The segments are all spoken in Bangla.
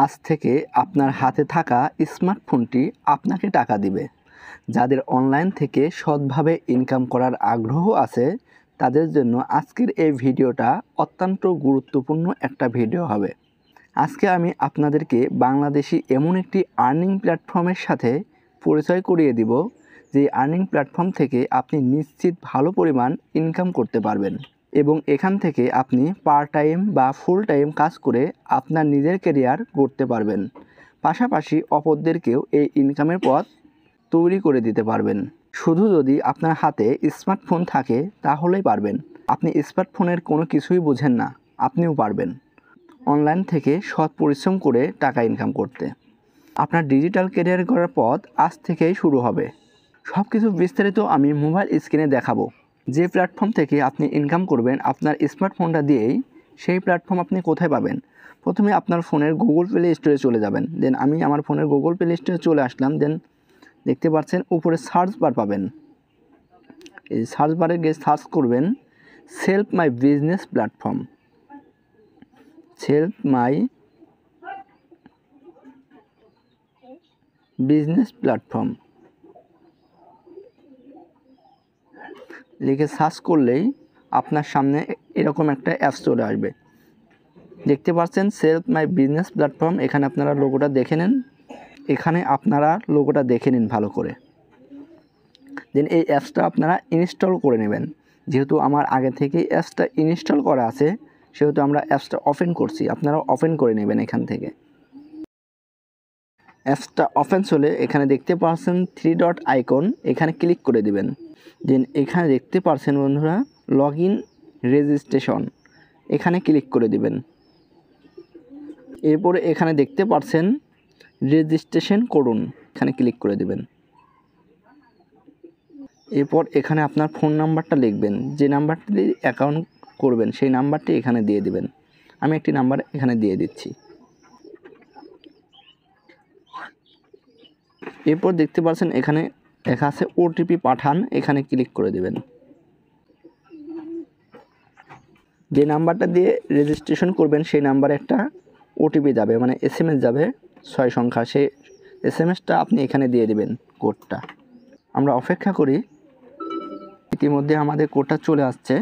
আজ থেকে আপনার হাতে থাকা স্মার্টফোনটি আপনাকে টাকা দিবে। যাদের অনলাইন থেকে সৎভাবে ইনকাম করার আগ্রহ আছে তাদের জন্য আজকের এই ভিডিওটা অত্যন্ত গুরুত্বপূর্ণ একটা ভিডিও হবে। আজকে আমি আপনাদেরকে বাংলাদেশি এমন একটি আর্নিং প্ল্যাটফর্মের সাথে পরিচয় করিয়ে দিব যে আর্নিং প্ল্যাটফর্ম থেকে আপনি নিশ্চিত ভালো পরিমাণ ইনকাম করতে পারবেন এবং এখান থেকে আপনি পার্ট টাইম বা ফুল টাইম কাজ করে আপনার নিজের ক্যারিয়ার গড়তে পারবেন, পাশাপাশি অপরদেরকেও এই ইনকামের পথ তৈরি করে দিতে পারবেন। শুধু যদি আপনার হাতে স্মার্টফোন থাকে তাহলেই পারবেন। আপনি স্মার্টফোনের কোনো কিছুই বোঝেন না, আপনিও পারবেন অনলাইন থেকে সৎ পরিশ্রম করে টাকা ইনকাম করতে। আপনার ডিজিটাল ক্যারিয়ার গড়ার পথ আজ থেকেই শুরু হবে। সব কিছু বিস্তারিত আমি মোবাইল স্ক্রিনে দেখাবো। যে প্ল্যাটফর্ম থেকে আপনি ইনকাম করবেন আপনার স্মার্টফোনটা দিয়েই, সেই প্ল্যাটফর্ম আপনি কোথায় পাবেন? প্রথমে আপনার ফোনের গুগল প্লে স্টোরে চলে যাবেন। দেন আমি আমার ফোনের গুগল প্লে স্টোরে চলে আসলাম। দেন দেখতে পাচ্ছেন উপরে সার্চ বার পাবেন। এই সার্চ বারে গিয়ে সার্চ করবেন self my business platform. Self my business platform লিখে সার্চ করলেই আপনার সামনে এরকম একটা অ্যাপস চলে আসবে। দেখতে পাচ্ছেন সেলফ মাই বিজনেস প্ল্যাটফর্ম। এখানে আপনারা লোগোটা দেখে নেন, ভালো করে। দেন এই অ্যাপসটা আপনারা ইনস্টল করে নেবেন। যেহেতু আমার আগে থেকেই অ্যাপসটা ইনস্টল করা আছে সেহেতু আমরা অ্যাপসটা ওপেন করছি, আপনারা ওপেন করে নেবেন। এখান থেকে অ্যাপসটা ওপেন হলে এখানে দেখতে পাচ্ছেন 3 ডট আইকন, এখানে ক্লিক করে দিবেন। দেন এখানে দেখতে পাচ্ছেন বন্ধুরা লগ ইন রেজিস্ট্রেশন, এখানে ক্লিক করে দিবেন। এরপরে এখানে দেখতে পাচ্ছেন রেজিস্ট্রেশন করুন, এখানে ক্লিক করে দিবেন। এরপর এখানে আপনার ফোন নাম্বারটা লিখবেন, যে নাম্বারটি অ্যাকাউন্ট করবেন সেই নাম্বারটি এখানে দিয়ে দিবেন। আমি একটি নাম্বার এখানে দিয়ে দিচ্ছি। এরপর দেখতে পাচ্ছেন এখানে লেখা আছে ওটিপি পাঠান, এখানে ক্লিক করে দিবেন। যে নাম্বারটা দিয়ে রেজিস্ট্রেশন করবেন সেই নাম্বারে একটা ওটিপি যাবে, মানে SMS যাবে 6 সংখ্যা। সেই SMSটা আপনি এখানে দিয়ে দিবেন কোডটা। আমরা অপেক্ষা করি। ইতিমধ্যে আমাদের কোডটা চলে আসছে।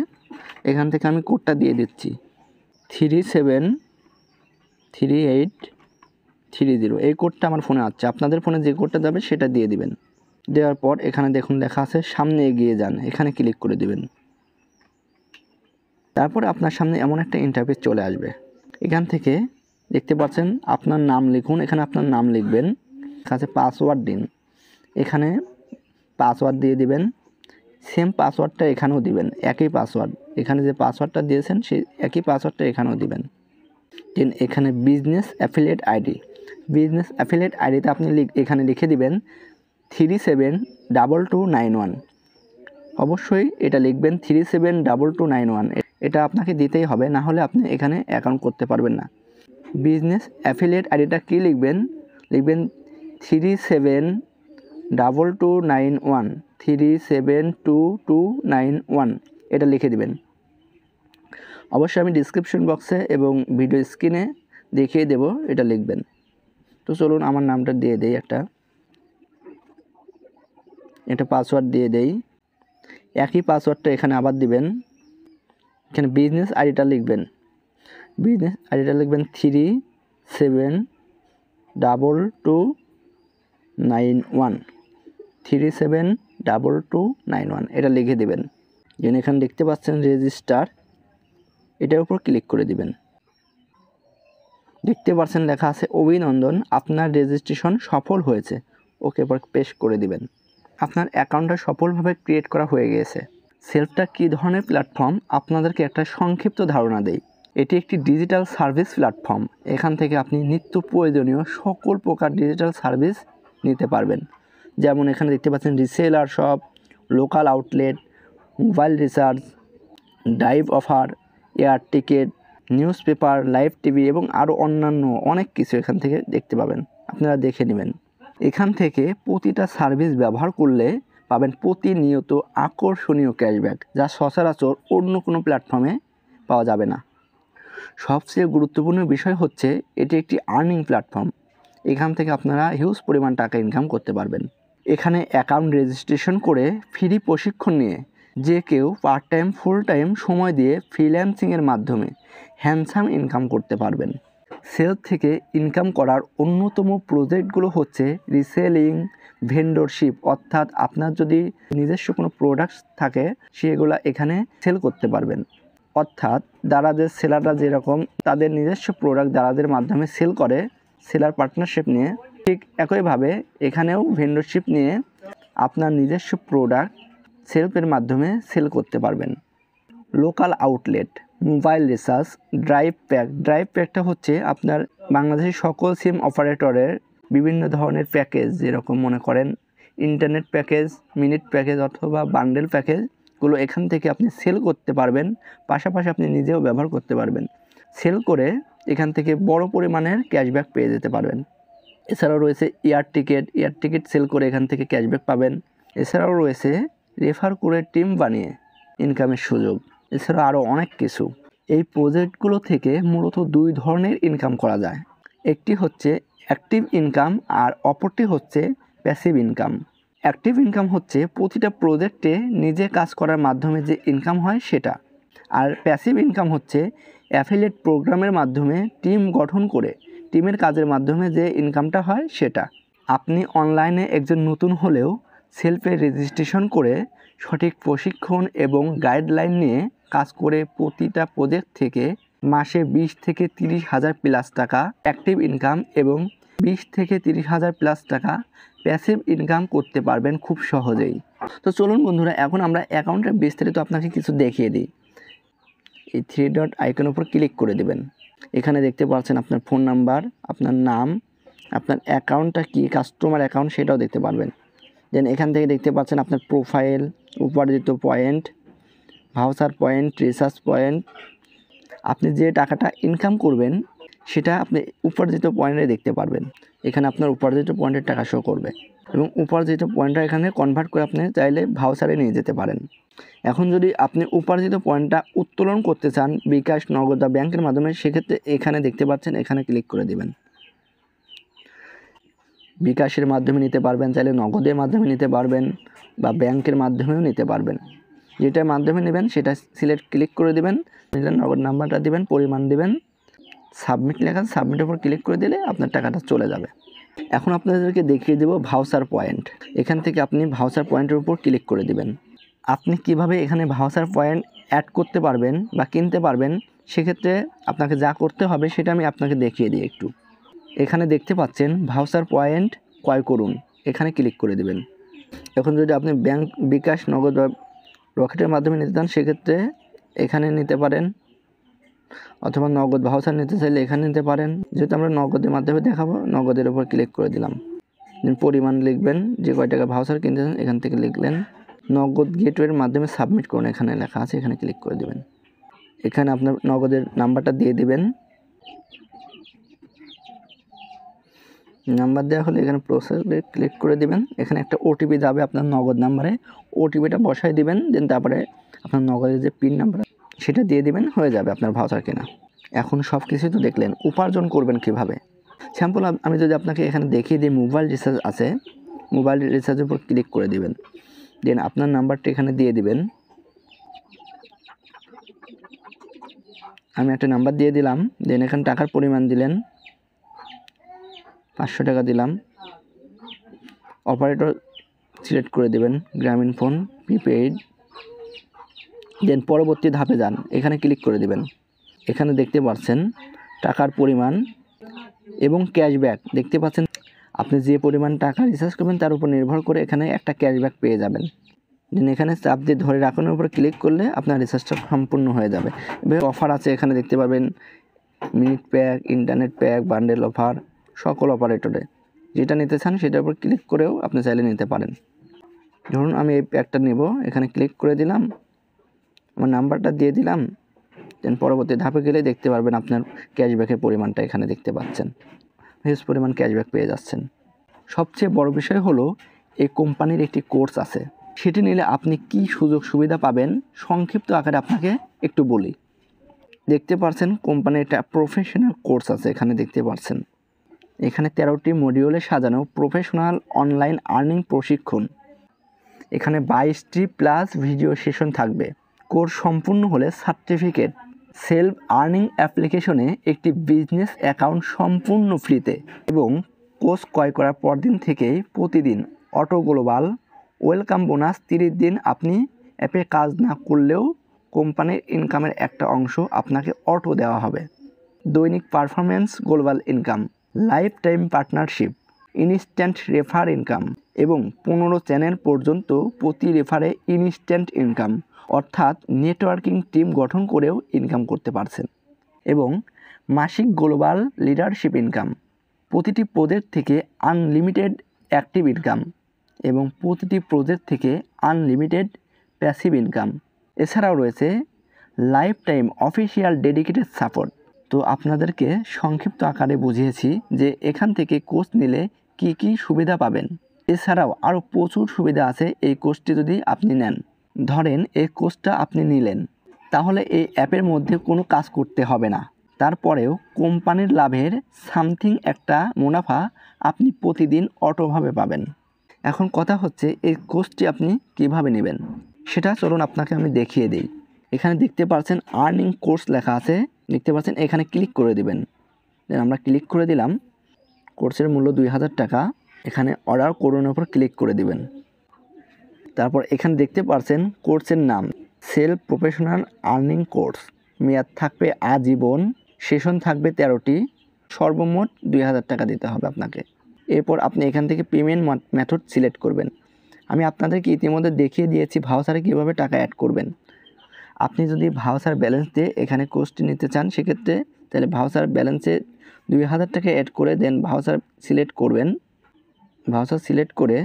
এখান থেকে আমি কোডটা দিয়ে দিচ্ছি 373830। এই কোডটা আমার ফোনে আসছে, আপনাদের ফোনে যে কোডটা যাবে সেটা দিয়ে দিবেন। দেওয়ার পর এখানে দেখুন লেখা আছে সামনে এগিয়ে যান, এখানে ক্লিক করে দিবেন। তারপরে আপনার সামনে এমন একটা ইন্টারফেস চলে আসবে। এখান থেকে দেখতে পাচ্ছেন আপনার নাম লিখুন, এখানে আপনার নাম লিখবেন। কাছে পাসওয়ার্ড দিন, এখানে পাসওয়ার্ড দিয়ে দিবেন। সেম পাসওয়ার্ডটা এখানেও দিবেন, একই পাসওয়ার্ড। এখানে যে পাসওয়ার্ডটা দিয়েছেন সেই একই পাসওয়ার্ডটা এখানেও দিবেন। দেন এখানে business affiliate ID, business affiliate আইডিতে আপনি এখানে লিখে দিবেন 372291। অবশ্যই এটা লিখবেন 372291, এটা আপনাকে দিতেই হবে, না হলে আপনি এখানে অ্যাকাউন্ট করতে পারবেন না। বিজনেস অ্যাফিলিয়েট আইডিটা কী লিখবেন? লিখবেন 372291, 372291, এটা লিখে দিবেন। অবশ্যই আমি ডিসক্রিপশন বক্সে এবং ভিডিও স্ক্রিনে দেখিয়ে দেব, এটা লিখবেন। তো চলুন আমার নামটা দিয়ে দেই, এটা পাসওয়ার্ড দিয়ে দেই। একই পাসওয়ার্ডটা এখানে আবার দিবেন। এখানে বিজনেস আইডিটা লিখবেন, 372291, 372291, এটা লিখে দিবেন। যেন এখানে দেখতে পাচ্ছেন রেজিস্টার, এটার উপর ক্লিক করে দিবেন। দেখতে পাচ্ছেন লেখা আছে অভিনন্দন, আপনার রেজিস্ট্রেশন সফল হয়েছে, ওকে পর পেশ করে দিবেন। আপনার অ্যাকাউন্টটা সফলভাবে ক্রিয়েট করা হয়ে গেছে। সেলফটা কী ধরনের প্ল্যাটফর্ম আপনাদেরকে একটা সংক্ষিপ্ত ধারণা দেই। এটি একটি ডিজিটাল সার্ভিস প্ল্যাটফর্ম। এখান থেকে আপনি নিত্য প্রয়োজনীয় সকল প্রকার ডিজিটাল সার্ভিস নিতে পারবেন। যেমন এখানে দেখতে পাচ্ছেন reseller shop, local outlet, mobile recharge, drive offer, air ticket, news paper, live TV এবং আরও অন্যান্য অনেক কিছু এখান থেকে দেখতে পাবেন। আপনারা দেখে নেবেন। এখান থেকে প্রতিটা সার্ভিস ব্যবহার করলে পাবেন প্রতিনিয়ত আকর্ষণীয় ক্যাশব্যাক, যা সচরাচর অন্য কোনো প্ল্যাটফর্মে পাওয়া যাবে না। সবচেয়ে গুরুত্বপূর্ণ বিষয় হচ্ছে এটি একটি আর্নিং প্ল্যাটফর্ম। এখান থেকে আপনারা হিউজ পরিমাণ টাকা ইনকাম করতে পারবেন। এখানে অ্যাকাউন্ট রেজিস্ট্রেশন করে ফ্রি প্রশিক্ষণ নিয়ে যে কেউ পার্ট টাইম ফুল টাইম সময় দিয়ে ফ্রিল্যান্সিংয়ের মাধ্যমে হ্যান্ডসাম ইনকাম করতে পারবেন। সেলস থেকে ইনকাম করার অন্যতম প্রজেক্টগুলো হচ্ছে রিসেলিং, ভেন্ডরশিপ, অর্থাৎ আপনার যদি নিজস্ব কোনো প্রোডাক্টস থাকে সেগুলো এখানে সেল করতে পারবেন। অর্থাৎ যাদের সেলাররা যেরকম তাদের নিজস্ব প্রোডাক্ট যাদের মাধ্যমে সেল করে সেলার পার্টনারশিপ নিয়ে, ঠিক একইভাবে এখানেও ভেন্ডরশিপ নিয়ে আপনার নিজস্ব প্রোডাক্ট সেলফের মাধ্যমে সেল করতে পারবেন। Local outlet, mobile recharge, drive প্যাকটা হচ্ছে আপনার বাংলাদেশের সকল সিম অপারেটরের বিভিন্ন ধরনের প্যাকেজ, যেরকম মনে করেন ইন্টারনেট প্যাকেজ, মিনিট প্যাকেজ অথবা বান্ডেল প্যাকেজগুলো এখান থেকে আপনি সেল করতে পারবেন। পাশাপাশি আপনি নিজেও ব্যবহার করতে পারবেন। সেল করে এখান থেকে বড় পরিমাণের ক্যাশব্যাক পেয়ে যেতে পারবেন। এছাড়াও রয়েছে এয়ার টিকিট সেল করে এখান থেকে ক্যাশব্যাক পাবেন। এছাড়াও রয়েছে রেফার করে টিম বানিয়ে ইনকামের সুযোগ। এছাড়া আরও অনেক কিছু। এই প্রজেক্টগুলো থেকে মূলত দুই ধরনের ইনকাম করা যায়। একটি হচ্ছে অ্যাক্টিভ ইনকাম আর অপরটি হচ্ছে প্যাসিভ ইনকাম। অ্যাক্টিভ ইনকাম হচ্ছে প্রতিটা প্রজেক্টে নিজে কাজ করার মাধ্যমে যে ইনকাম হয় সেটা, আর প্যাসিভ ইনকাম হচ্ছে অ্যাফিলিয়েট প্রোগ্রামের মাধ্যমে টিম গঠন করে টিমের কাজের মাধ্যমে যে ইনকামটা হয় সেটা। আপনি অনলাইনে একজন নতুন হলেও সেলফে রেজিস্ট্রেশন করে সঠিক প্রশিক্ষণ এবং গাইডলাইন নিয়ে কাজ করে প্রতিটা প্রজেক্ট থেকে মাসে 20 থেকে 30 হাজার প্লাস টাকা অ্যাক্টিভ ইনকাম এবং 20 থেকে 30 হাজার প্লাস টাকা প্যাসিভ ইনকাম করতে পারবেন খুব সহজেই। তো চলুন বন্ধুরা, এখন আমরা অ্যাকাউন্টের বিস্তারিত আপনাকে কিছু দেখিয়ে দিই। এই 3 ডট আইকনের উপর ক্লিক করে দেবেন। এখানে দেখতে পাচ্ছেন আপনার ফোন নাম্বার, আপনার নাম, আপনার অ্যাকাউন্টটা কি কাস্টমার অ্যাকাউন্ট সেটাও দেখতে পারবেন। দেন এখান থেকে দেখতে পাচ্ছেন আপনার প্রোফাইল, উপার্জিত point, voucher point, recharge point. আপনি যে টাকাটা ইনকাম করবেন সেটা আপনি উপার্জিত পয়েন্টে দেখতে পারবেন। এখানে আপনার উপার্জিত পয়েন্টের টাকা শো করবে এবং উপার্জিত পয়েন্টটা এখানে কনভার্ট করে আপনি চাইলে ভাউচারে নিয়ে যেতে পারেন। এখন যদি আপনি উপার্জিত পয়েন্টটা উত্তোলন করতে চান বিকাশ, নগদ বা ব্যাংকের মাধ্যমে, সেক্ষেত্রে এখানে দেখতে পাচ্ছেন, এখানে ক্লিক করে দেবেন। বিকাশের মাধ্যমে নিতে পারবেন, চাইলে নগদের মাধ্যমে নিতে পারবেন বা ব্যাংকের মাধ্যমেও নিতে পারবেন। যেটার মাধ্যমে নেবেন সেটা সিলেক্ট ক্লিক করে দেবেন, নগদ নাম্বারটা দিবেন, পরিমাণ দিবেন, সাবমিট লেখা, সাবমিটের উপর ক্লিক করে দিলে আপনার টাকাটা চলে যাবে। এখন আপনাদেরকে দেখিয়ে দেব ভাউচার পয়েন্ট। এখান থেকে আপনি ভাউচার পয়েন্টের উপর ক্লিক করে দিবেন। আপনি কিভাবে এখানে ভাউচার পয়েন্ট অ্যাড করতে পারবেন বা কিনতে পারবেন, সেক্ষেত্রে আপনাকে যা করতে হবে সেটা আমি আপনাকে দেখিয়ে দিই একটু। এখানে দেখতে পাচ্ছেন ভাউচার পয়েন্ট ক্রয় করুন, এখানে ক্লিক করে দেবেন। এখন যদি আপনি ব্যাংক, বিকাশ, নগদ বা রকেটের মাধ্যমে নিতে চান সেক্ষেত্রে এখানে নিতে পারেন, অথবা নগদ ভাউচার নিতে চাইলে এখানে নিতে পারেন। যেহেতু আমরা নগদের মাধ্যমে দেখাবো, নগদের উপর ক্লিক করে দিলাম। পরিমাণ লিখবেন, যে কয় টাকা ভাউচার কিনতে চান এখান থেকে লিখলেন। নগদ গেটওয়ের মাধ্যমে সাবমিট করুন, এখানে লেখা আছে, এখানে ক্লিক করে দেবেন। এখানে আপনার নগদের নাম্বারটা দিয়ে দিবেন। নাম্বার দেওয়া হলে এখানে প্রসেসে ক্লিক করে দিবেন। এখানে একটা ওটিপি যাবে আপনার নগদ নাম্বারে, ওটিপিটা বসাই দিবেন। দেন তারপরে আপনার নগদের যে পিন নাম্বার সেটা দিয়ে দিবেন, হয়ে যাবে আপনার ভাউচার কেনা। এখন সব কিছু তো দেখলেন, উপার্জন করবেন কিভাবে। স্যাম্পল আমি যদি আপনাকে এখানে দেখিয়ে দিই, মোবাইল রিচার্জ আছে, মোবাইল রিচার্জের উপর ক্লিক করে দিবেন। দেন আপনার নাম্বারটা এখানে দিয়ে দিবেন। আমি একটা নাম্বার দিয়ে দিলাম। দেন এখানে টাকার পরিমাণ দিলেন, 500 টাকা দিলাম। অপারেটর সিলেক্ট করে দেবেন, গ্রামীণ ফোন, প্রিপেইড। দেন পরবর্তী ধাপে যান, এখানে ক্লিক করে দেবেন। এখানে দেখতে পাচ্ছেন টাকার পরিমাণ এবং ক্যাশব্যাক দেখতে পাচ্ছেন। আপনি যে পরিমাণ টাকা রিচার্জ করবেন তার উপর নির্ভর করে এখানে একটা ক্যাশব্যাক পেয়ে যাবেন। দেন এখানে চাপ দিয়ে ধরে রাখানোর উপর ক্লিক করলে আপনার রিচার্জটা সম্পূর্ণ হয়ে যাবে। এবার অফার আছে, এখানে দেখতে পাবেন minute pack, internet pack, bundle offer, সকল অপারেটরে যেটা নিতে চান সেটার উপর ক্লিক করেও আপনি চাইলে নিতে পারেন। ধরুন আমি এই প্যাকটা নেব, এখানে ক্লিক করে দিলাম, আমার নাম্বারটা দিয়ে দিলাম। দেন পরবর্তী ধাপে গেলে দেখতে পারবেন আপনার ক্যাশব্যাকের পরিমাণটা এখানে দেখতে পাচ্ছেন, হিউজ পরিমাণ ক্যাশব্যাক পেয়ে যাচ্ছেন। সবচেয়ে বড় বিষয় হলো এই কোম্পানির একটি কোর্স আছে, সেটি নিলে আপনি কি সুযোগ সুবিধা পাবেন সংক্ষিপ্ত আকারে আপনাকে একটু বলি। দেখতে পাচ্ছেন কোম্পানির একটা প্রফেশনাল কোর্স আছে, এখানে দেখতে পাচ্ছেন। এখানে 13টি মডিউলে সাজানো প্রফেশনাল অনলাইন আর্নিং প্রশিক্ষণ। এখানে 22টি প্লাস ভিডিও সেশন থাকবে। কোর্স সম্পূর্ণ হলে সার্টিফিকেট, সেলফ আর্নিং অ্যাপ্লিকেশনে একটি বিজনেস অ্যাকাউন্ট সম্পূর্ণ ফ্রিতে, এবং কোর্স ক্রয় করার পরদিন থেকেই প্রতিদিন অটো গ্লোবাল ওয়েলকাম বোনাস 30 দিন আপনি অ্যাপে কাজ না করলেও কোম্পানির ইনকামের একটা অংশ আপনাকে অটো দেওয়া হবে। দৈনিক performance global income, life time partnership, instant refer income এবং 15 চ্যানেল পর্যন্ত প্রতি রেফারে ইনস্ট্যান্ট ইনকাম, অর্থাৎ নেটওয়ার্কিং টিম গঠন করেও ইনকাম করতে পারছেন। এবং মাসিক গ্লোবাল লিডারশিপ ইনকাম, প্রতিটি প্রজেক্ট থেকে আনলিমিটেড অ্যাক্টিভ ইনকাম এবং প্রতিটি প্রজেক্ট থেকে আনলিমিটেড প্যাসিভ ইনকাম। এছাড়াও রয়েছে life time official dedicated support. তো আপনাদেরকে সংক্ষিপ্ত আকারে বুঝিয়েছি যে এখান থেকে কোর্স নিলে কি কি সুবিধা পাবেন। এছাড়াও আরও প্রচুর সুবিধা আছে এই কোর্সটি যদি আপনি নেন। ধরেন এই কোর্সটা আপনি নিলেন, তাহলে এই অ্যাপের মধ্যে কোনো কাজ করতে হবে না, তারপরেও কোম্পানির লাভের সামথিং একটা মুনাফা আপনি প্রতিদিন অটোভাবে পাবেন। এখন কথা হচ্ছে এই কোর্সটি আপনি কিভাবে নেবেন সেটা চলুন আপনাকে আমি দেখিয়ে দিই। এখানে দেখতে পাচ্ছেন আর্নিং কোর্স লেখা আছে, দেখতে পাচ্ছেন, এখানে ক্লিক করে দিবেন। দেন আমরা ক্লিক করে দিলাম। কোর্সের মূল্য 2000 টাকা। এখানে অর্ডার করুনের উপর ক্লিক করে দিবেন। তারপর এখানে দেখতে পাচ্ছেন কোর্সের নাম সেলফ প্রফেশনাল আর্নিং কোর্স, মেয়াদ থাকবে আজীবন, সেশন থাকবে 13টি, সর্বমোট 2000 টাকা দিতে হবে আপনাকে। এরপর আপনি এখান থেকে পেমেন্ট মেথড সিলেক্ট করবেন। আমি আপনাদেরকে ইতিমধ্যে দেখিয়ে দিয়েছি ভাউচারে কীভাবে টাকা অ্যাড করবেন। আপনি যদি ভাউচার ব্যালেন্স দিয়ে এখানে কোর্সটি নিতে চান সেক্ষেত্রে তাহলে ভাউচার ব্যালেন্সে 2000 টাকা অ্যাড করে দেন ভাউচার সিলেক্ট করবেন। ভাউচার সিলেক্ট করে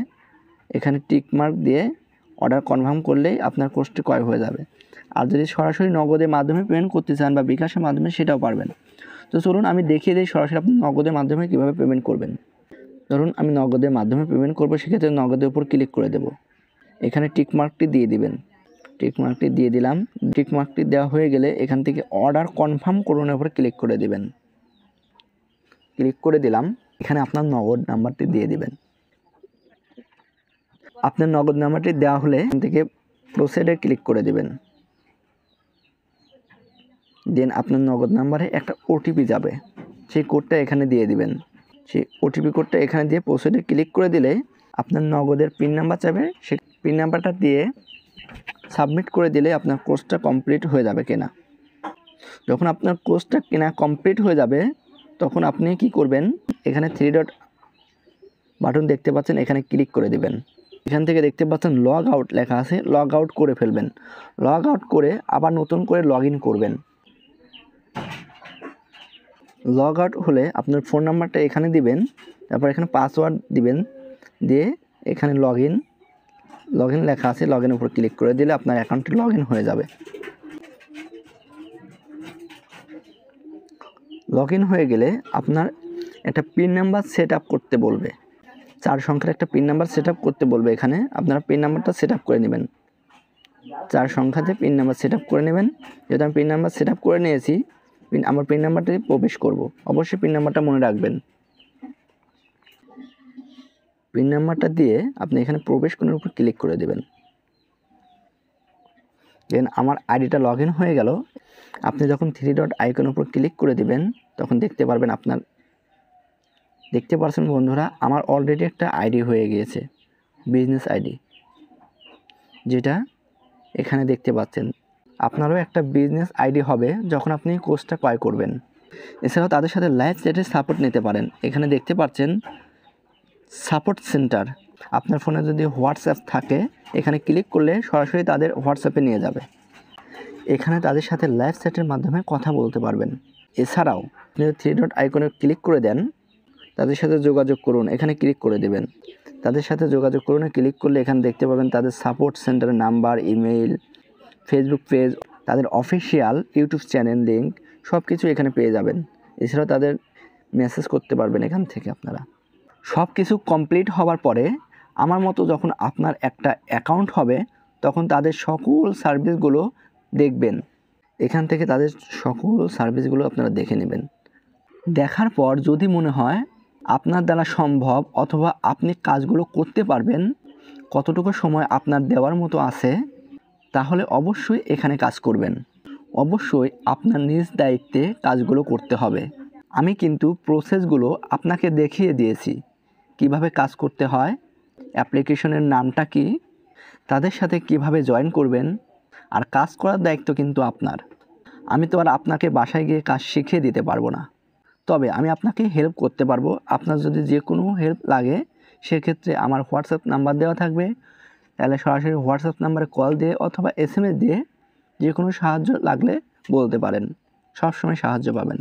এখানে টিক মার্ক দিয়ে অর্ডার কনফার্ম করলেই আপনার কোর্সটি ক্রয় হয়ে যাবে। আর যদি সরাসরি নগদের মাধ্যমে পেমেন্ট করতে চান বা বিকাশের মাধ্যমে সেটাও পারবেন। তো চলুন আমি দেখিয়ে দিই সরাসরি আপনি নগদের মাধ্যমে কীভাবে পেমেন্ট করবেন। ধরুন আমি নগদের মাধ্যমে পেমেন্ট করবো, সেক্ষেত্রে নগদের উপর ক্লিক করে দেব। এখানে টিক মার্কটি দিয়ে দিবেন। টিক মার্কটি দিয়ে দিলাম। টিক মার্কটি দেওয়া হয়ে গেলে এখান থেকে অর্ডার কনফার্ম করুনের উপর ক্লিক করে দিবেন। ক্লিক করে দিলাম। এখানে আপনার নগদ নাম্বারটি দিয়ে দিবেন। আপনার নগদ নাম্বারটি দেওয়া হলে এখান থেকে প্রসিডে ক্লিক করে দিবেন। দেন আপনার নগদ নাম্বারে একটা ওটিপি যাবে, সেই কোডটা এখানে দিয়ে দিবেন। সেই ওটিপি কোডটা এখানে দিয়ে প্রসিডে ক্লিক করে দিলে আপনার নগদের পিন নাম্বার চাবে, সেই পিন নাম্বারটা দিয়ে সাবমিট করে দিলে আপনার কোর্সটা কমপ্লিট হয়ে যাবে কেনা। যখন আপনার কোর্সটা কেনা কমপ্লিট হয়ে যাবে তখন আপনি কি করবেন, এখানে 3 ডট বাটন দেখতে পাচ্ছেন, এখানে ক্লিক করে দিবেন। এখান থেকে দেখতে পাচ্ছেন লগ আউট লেখা আছে, লগ আউট করে ফেলবেন। লগ আউট করে আবার নতুন করে লগ ইন করবেন। লগ আউট হলে আপনার ফোন নাম্বারটা এখানে দিবেন, তারপর এখানে পাসওয়ার্ড দিবেন, দিয়ে এখানে লগ ইন লেখা আছে, লগ ইনের উপর ক্লিক করে দিলে আপনার অ্যাকাউন্টটি লগ ইন হয়ে যাবে। লগ ইন হয়ে গেলে আপনার একটা পিন নাম্বার সেট আপ করতে বলবে, 4 সংখ্যার একটা পিন নাম্বার সেট আপ করতে বলবে। এখানে আপনারা পিন নাম্বারটা সেট আপ করে নেবেন, 4 সংখ্যাতে পিন নাম্বার সেট আপ করে নেবেন। যেহেতু আমি পিন নাম্বার সেট আপ করে নিয়েছি, আমার পিন নাম্বারটা প্রবেশ করব। অবশ্যই পিন নাম্বারটা মনে রাখবেন। পিন নাম্বারটা দিয়ে আপনি এখানে প্রবেশ করার উপর ক্লিক করে দেবেন। দেন আমার আইডিটা লগ ইন হয়ে গেল। আপনি যখন 3 ডট আইকনের উপর ক্লিক করে দিবেন তখন দেখতে পারবেন, আপনার দেখতে পাচ্ছেন বন্ধুরা, আমার অলরেডি একটা আইডি হয়ে গিয়েছে, বিজনেস আইডি, যেটা এখানে দেখতে পাচ্ছেন। আপনারও একটা বিজনেস আইডি হবে যখন আপনি কোর্সটা ক্রয় করবেন। এছাড়াও তাদের সাথে লাইভ চ্যাটের সাপোর্ট নিতে পারেন। এখানে দেখতে পাচ্ছেন সাপোর্ট সেন্টার। আপনার ফোনে যদি হোয়াটসঅ্যাপ থাকে এখানে ক্লিক করলে সরাসরি তাদের হোয়াটসঅ্যাপে নিয়ে যাবে। এখানে তাদের সাথে লাইভ চ্যাটের মাধ্যমে কথা বলতে পারবেন। এছাড়াও আপনি 3 ডট আইকনে ক্লিক করে দেন, তাদের সাথে যোগাযোগ করুন, এখানে ক্লিক করে দেবেন। তাদের সাথে যোগাযোগ করুন ক্লিক করলে এখানে দেখতে পাবেন তাদের সাপোর্ট সেন্টারের নাম্বার, ইমেইল, ফেসবুক পেজ, তাদের অফিসিয়াল ইউটিউব চ্যানেল লিঙ্ক সব কিছু এখানে পেয়ে যাবেন। এছাড়াও তাদের মেসেজ করতে পারবেন এখান থেকে। আপনারা সব কিছু কমপ্লিট হওয়ার পরে আমার মতো যখন আপনার একটা অ্যাকাউন্ট হবে তখন তাদের সকল সার্ভিসগুলো দেখবেন এখান থেকে তাদের সকল সার্ভিসগুলো আপনারা দেখে নেবেন। দেখার পর যদি মনে হয় আপনার দ্বারা সম্ভব অথবা আপনি কাজগুলো করতে পারবেন, কতটুকু সময় আপনার দেওয়ার মতো আছে, তাহলে অবশ্যই এখানে কাজ করবেন। অবশ্যই আপনার নিজ দায়িত্বে কাজগুলো করতে হবে। আমি কিন্তু প্রসেসগুলো আপনাকে দেখিয়ে দিয়েছি, কিভাবে কাজ করতে হয়, অ্যাপ্লিকেশনের নামটা কি, তাদের সাথে কিভাবে জয়েন করবেন, আর কাজ করার দায়িত্ব কিন্তু আপনার। আমি তো আর আপনাকে বাসায় গিয়ে কাজ শিখিয়ে দিতে পারবো না, তবে আমি আপনাকে হেল্প করতে পারবো। আপনার যদি যে কোনো হেল্প লাগে সেক্ষেত্রে আমার হোয়াটসঅ্যাপ নাম্বার দেওয়া থাকবে, তাহলে সরাসরি হোয়াটসঅ্যাপ নাম্বারে কল দিয়ে অথবা SMS দিয়ে যে কোনো সাহায্য লাগলে বলতে পারেন, সবসময় সাহায্য পাবেন।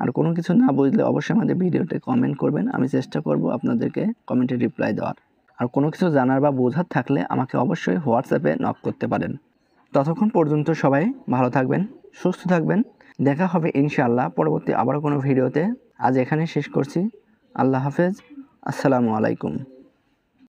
আর কোনো কিছু না বুঝলে অবশ্যই আমাদের ভিডিওতে কমেন্ট করবেন, আমি চেষ্টা করব আপনাদেরকে কমেন্টে রিপ্লাই দেওয়ার। আর কোনো কিছু জানার বা বোঝার থাকলে আমাকে অবশ্যই হোয়াটসঅ্যাপে নক করতে পারেন। ততক্ষণ পর্যন্ত সবাই ভালো থাকবেন, সুস্থ থাকবেন। দেখা হবে ইনশাআল্লাহ পরবর্তী আবার কোনো ভিডিওতে। আজ এখানে শেষ করছি। আল্লাহ হাফেজ, আসসালামু আলাইকুম।